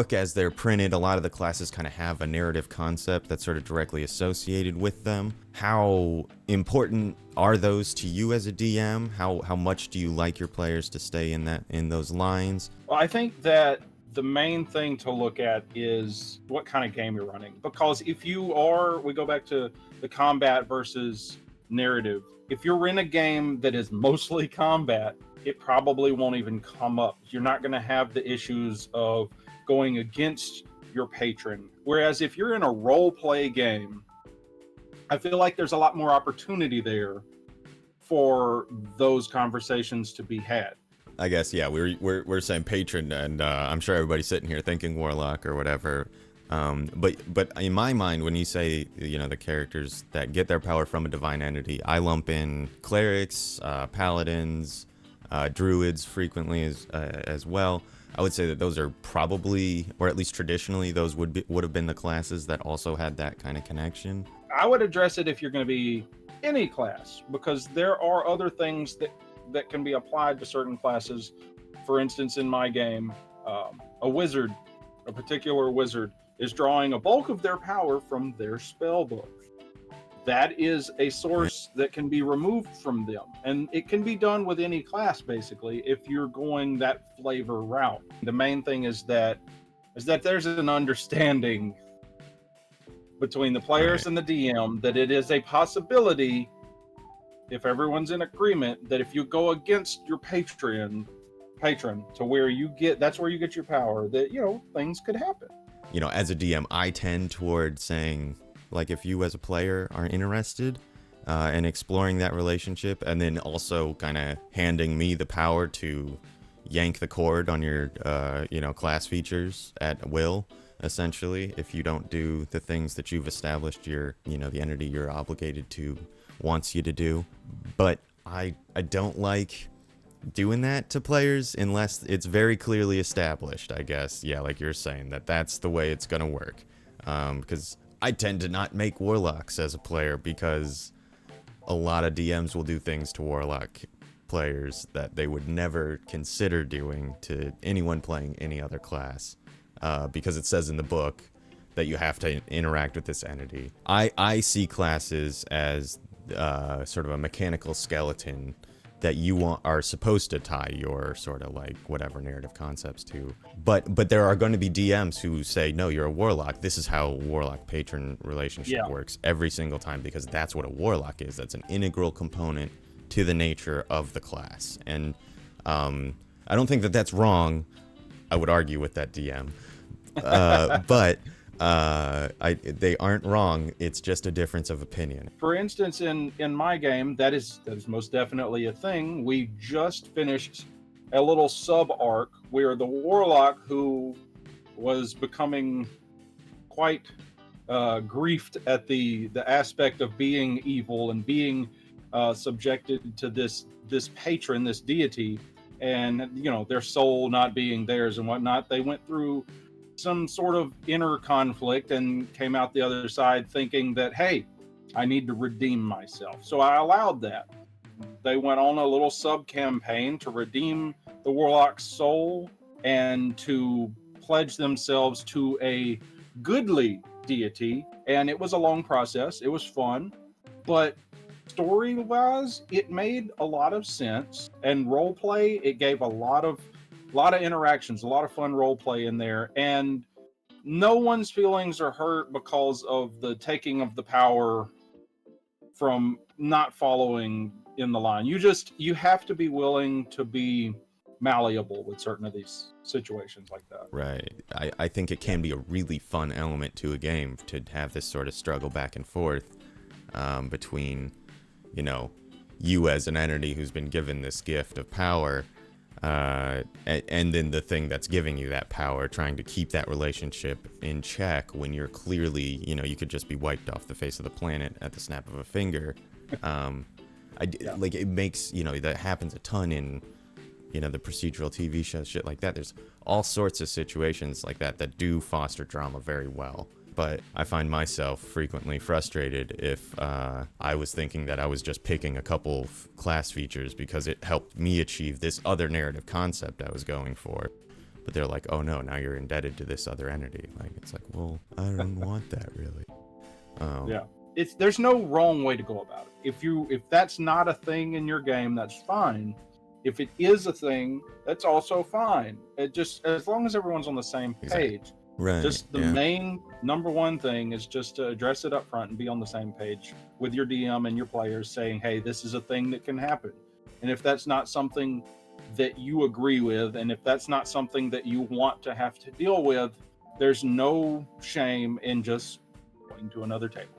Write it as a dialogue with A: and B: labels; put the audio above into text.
A: book, as they're printed, a lot of the classes kind of have a narrative concept that's sort of directly associated with them. How important are those to you as a DM? How much do you like your players to stay in those lines?
B: Well, I think that the main thing to look at is what kind of game you're running. Because if we go back to the combat versus narrative. If you're in a game that is mostly combat, it probably won't even come up. You're not going to have the issues of going against your patron. Whereas if you're in a role play game, I feel like there's a lot more opportunity there for those conversations to be had.
A: I guess, yeah, we're saying patron, and I'm sure everybody's sitting here thinking warlock or whatever. But in my mind, when you say, the characters that get their power from a divine entity, I lump in clerics, paladins, druids frequently as well. I would say that those are probably, or at least traditionally, those would have been the classes that also had that kind of connection.
B: I would address it if you're going to be any class, because there are other things that can be applied to certain classes. For instance, in my game, a particular wizard is drawing a bulk of their power from their spell book. That is a source that can be removed from them, and it can be done with any class basically if you're going that flavor route. The main thing is that there's an understanding between the players and the DM that it is a possibility, if everyone's in agreement, that if you go against your patron to where that's where you get your power, that things could happen.
A: As a DM, I tend toward saying, like, if you as a player are interested in exploring that relationship, and then also kind of handing me the power to yank the cord on your class features at will, essentially, if you don't do the things that you've established the entity you're obligated to wants you to do. But I don't like doing that to players unless it's very clearly established, I guess. Yeah, like you're saying, that's the way it's gonna work. Because I tend to not make warlocks as a player, because a lot of DMs will do things to warlock players that they would never consider doing to anyone playing any other class, because it says in the book that you have to interact with this entity. I see classes as sort of a mechanical skeleton that you are supposed to tie your sort of like whatever narrative concepts to. But there are going to be DMs who say, no, you're a warlock. This is how warlock patron relationship works every single time, because that's what a warlock is. That's an integral component to the nature of the class. And I don't think that that's wrong. I would argue with that DM. But they aren't wrong. It's just a difference of opinion.
B: For instance, in my game, that is most definitely a thing. We just finished a little sub arc where the warlock, who was becoming quite griefed at the aspect of being evil and being subjected to this patron, this deity, and their soul not being theirs and whatnot, they went through some sort of inner conflict and came out the other side thinking that, hey, I need to redeem myself. So I allowed that. They went on a little sub campaign to redeem the warlock's soul and to pledge themselves to a goodly deity. And it was a long process. It was fun, but story-wise, it made a lot of sense. And role play, it gave a lot of interactions, a lot of fun role play in there, and no one's feelings are hurt because of the taking of the power from not following in the line. You have to be willing to be malleable with certain of these situations like that.
A: Right. I think it can be a really fun element to a game to have this sort of struggle back and forth between, you as an entity who's been given this gift of power, and then the thing that's giving you that power, trying to keep that relationship in check when you're clearly, you could just be wiped off the face of the planet at the snap of a finger. Like, it makes, that happens a ton in, the procedural TV shows, shit like that. There's all sorts of situations like that do foster drama very well. But I find myself frequently frustrated if I was thinking that I was just picking a couple of class features because it helped me achieve this other narrative concept I was going for. but they're like, oh no, now you're indebted to this other entity. Like, it's like, well, I don't want that really.
B: Yeah, there's no wrong way to go about it. If that's not a thing in your game, that's fine. If it is a thing, that's also fine. It just, as long as everyone's on the same page.
A: Right.
B: Just the main number one thing is just to address it up front and be on the same page with your DM and your players, saying, hey, this is a thing that can happen. And if that's not something that you agree with, and if that's not something that you want to have to deal with, there's no shame in just going to another table.